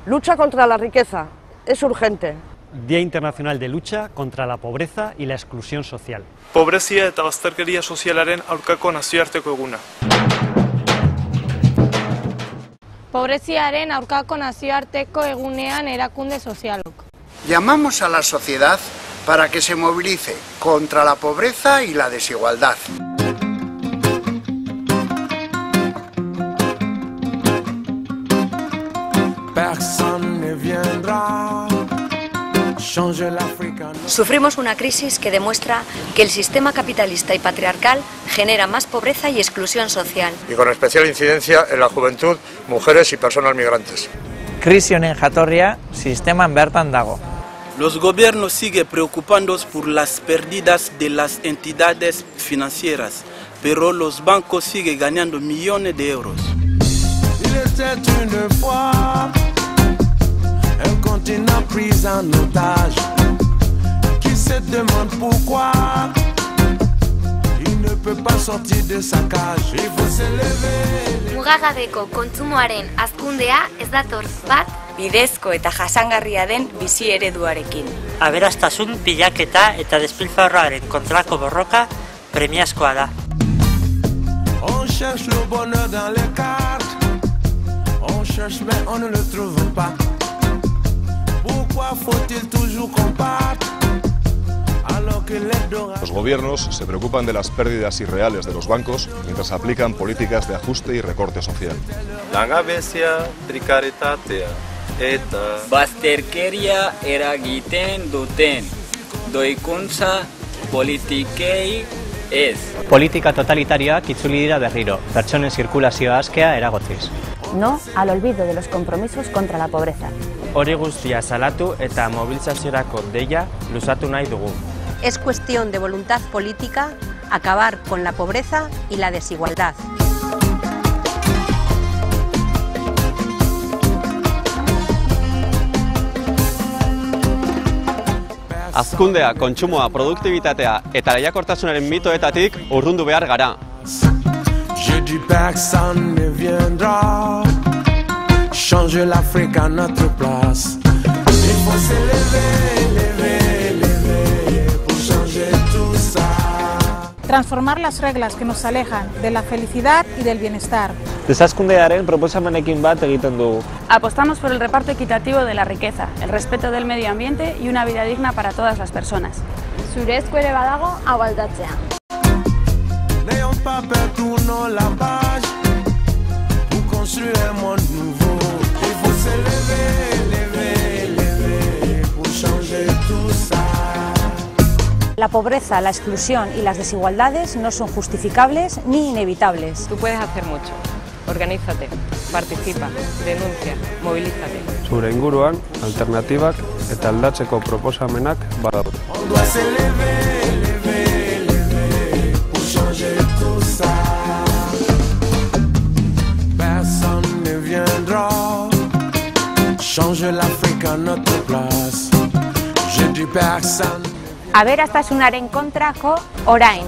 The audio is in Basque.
Lucha contra la riqueza. Es urgente. Día Internacional de Lucha contra la Pobreza y la Exclusión Social. Pobrezia eta bazterkeria sozialaren aurkako nazioarteko eguna. Pobreziaren aurkako nazioarteko egunean erakunde sozialok. Llamamos a la sociedad para que se movilice contra la pobreza y la desigualdad. Sufrimos una crisis que demuestra que el sistema capitalista y patriarcal genera más pobreza y exclusión social. Y con especial incidencia en la juventud, mujeres y personas migrantes. Krisi honen jatorria sisteman bertan dago. Los gobiernos siguen preocupándose por las pérdidas de las entidades financieras, pero los bancos siguen ganando millones de euros. Un continent pris en otage, qui se demande pourquoi il ne peut pas sortir de sa cage. Il faut se lever. Mugagabeko kontsumoaren hazkundea ez dator bat bidezko eta jasangarria den bizi ereduarekin. Aberastasun pilaketa eta despilfarroaren kontrako borroka premiazkoa da. On cherche le bonheur dans les cartes, on cherche mais on ne le trouve pas. Los gobiernos se preocupan de las pérdidas irreales de los bancos mientras aplican políticas de ajuste y recorte social. Langabezia, prekaritatea eta bazterkeria eragiten duten doikuntza politikei ez. Politika totalitarioak itzuli dira berriro, pertsonen zirkulazioa askea eragotziz. No al olvido de los compromisos contra la pobreza. Hori guztia salatu eta mobilizaziorako deia luzatu nahi dugu. Es cuestión de voluntad política acabar con la pobreza y la desigualdad. Hazkundea, kontsumoa, produktibitatea eta lehiakortasunaren mitoetatik urrundu behar gara. Je dis personne ne viendra changer l'Afrique à notre place. Il faut se lever, lever, lever pour changer tout ça. Transformar las reglas que nos alejan de la felicidad y del bienestar. Desazkundearen proposamenekin bat egiten dugu. Apostamos por el reparto equitativo de la riqueza, el respeto del medio ambiente y una vida digna para todas las personas. Zure esku ere badago hau aldatzea. N'ayons pas peur, tournons la page pour construire un monde nouveau. Il faut se lever, lever, lever pour changer tout ça. La pobreza, la exclusión y las desigualdades no son justificables ni inevitables. Tú puedes hacer mucho. Organízate, participa, denuncia, movilízate. Zure inguruan, alternatibak eta aldatzeko proposamenak badaude. On doit se lever, lever, lever pour changer tout ça. Personne ne viendra changer l'Afrique à notre place. Je dis personne. Aberastasunaren kontrako orain.